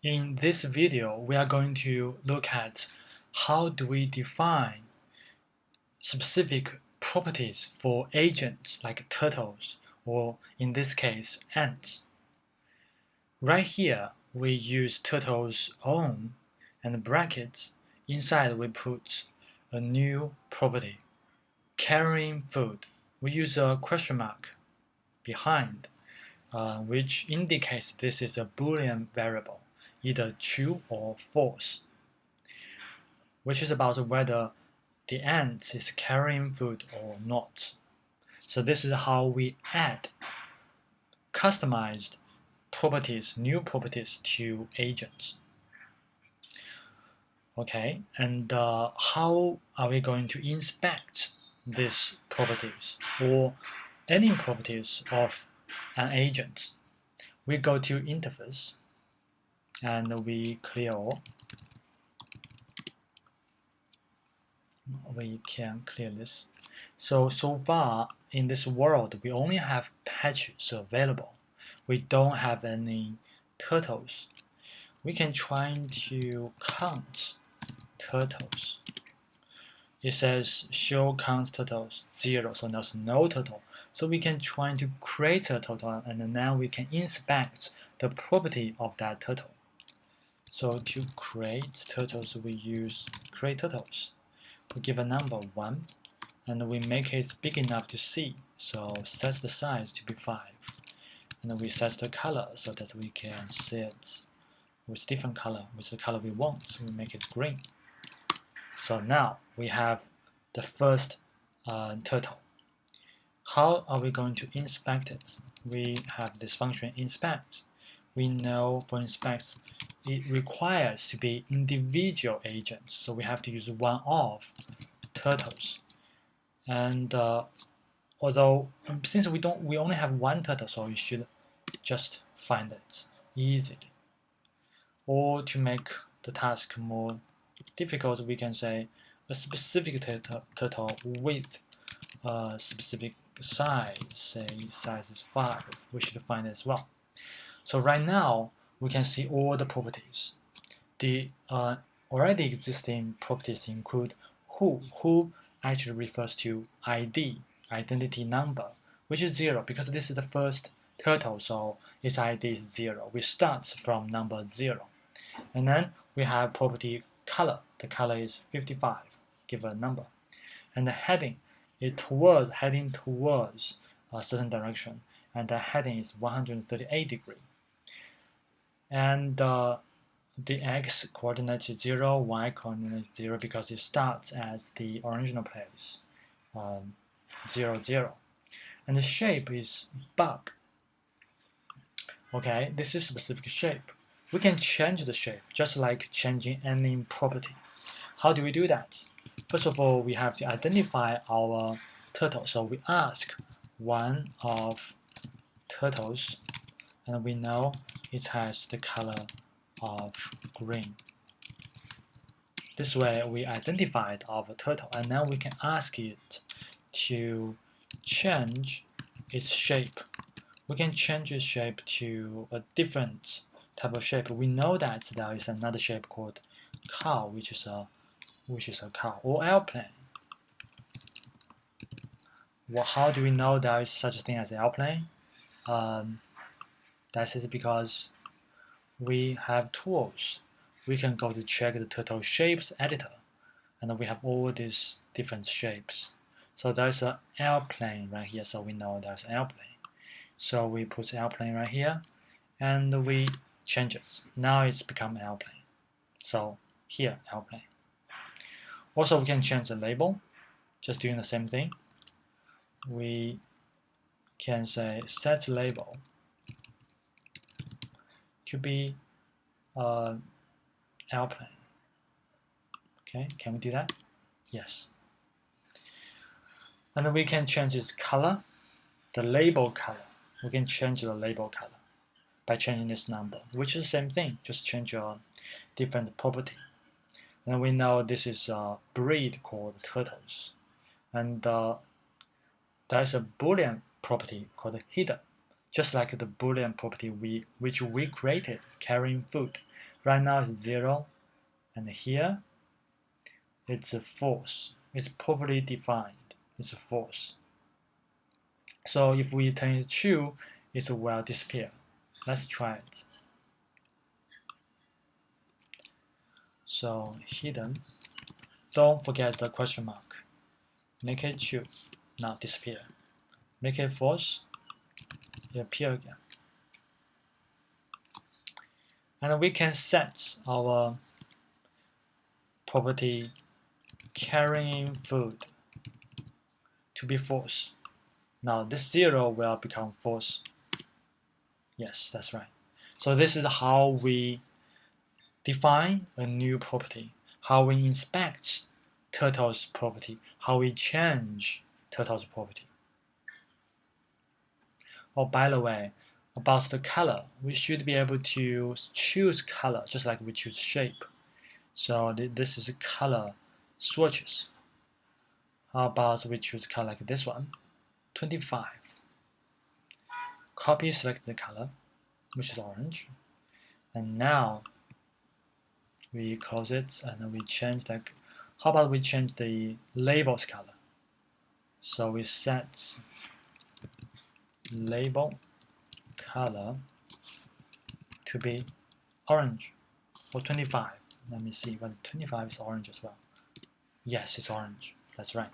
In this video, we are going to look at how do we define specific properties for agents like turtles, or in this case, ants. Right here, we use turtle's own and brackets. Inside, we put a new property, carrying food. We use a question mark behind, which indicates this is a Boolean variable, either true or false, which is about whether the ant is carrying food or not. So this is how we add customized properties, new properties to agents. Okay, and how are we going to inspect these properties or any properties of an agent? We go to interface and we clear all. We can clear this. So far in this world, we only have patches available. We don't have any turtles. We can try to count turtles. It says show count turtles 0, so there's no turtle. So we can try to create a turtle, and now we can inspect the property of that turtle. So to create turtles, we use create turtles. We give a number 1, and we make it big enough to see, so set the size to be 5. And we set the color so that we can see it with different color, with the color we want. So we make it green. So now we have the first turtle. How are we going to inspect it? We have this function inspect. We know for inspect it requires to be individual agents, so we have to use one of turtles. And although since we only have one turtle, so you should just find it easily. Or to make the task more difficult, we can say a specific turtle with a specific size, say size is 5. We should find it as well. So right now we can see all the properties. The already existing properties include who actually refers to ID, identity number, which is 0 because this is the first turtle, so its ID is 0. We start from number 0. And then we have property color. The color is 55, give a number. And the heading is heading towards a certain direction, and the heading is 138 degrees. And the x coordinate is 0, y coordinate is 0 because it starts as the original place, 0, 0. And the shape is bug. Okay, this is specific shape. We can change the shape just like changing any property. How do we do that? First of all, we have to identify our turtle. So we ask one of turtles, and we know it has the color of green. This way we identified our turtle, and now we can ask it to change its shape. We can change its shape to a different type of shape. We know that there is another shape called cow, which is a cow, or airplane. Well, how do we know there is such a thing as an airplane? That is because we have tools. We can go to check the turtle shapes editor, and we have all these different shapes. So there's an airplane right here, so we know there's an airplane. So we put airplane right here, and we change it. Now it's become airplane. So here, airplane. Also, we can change the label, just doing the same thing. We can say set label to be airplane. Okay, can we do that? Yes. And then we can change its color, the label color. We can change the label color by changing this number, which is the same thing, just change a different property. And we know this is a breed called turtles. And there's a Boolean property called hidden, just like the Boolean property which we created, carrying food. Right now it's 0, and here it's false. It's properly defined. It's false. So if we turn it true, it will disappear. Let's try it. So hidden. Don't forget the question mark. Make it true. Now disappear. Make it false. It appear again. And we can set our property carrying food to be false. Now this 0 will become false. Yes, that's right. So this is how we define a new property, how we inspect Turtle's property, how we change Turtle's property. Oh, by the way, about the color, we should be able to choose color just like we choose shape. So this is color swatches. How about we choose color like this one, 25. Copy, select the color, which is orange. And now we close it and we change the, how about we change the label's color? So we set label color to be orange for 25. Let me see, but 25 is orange as well. Yes, it's orange. That's right.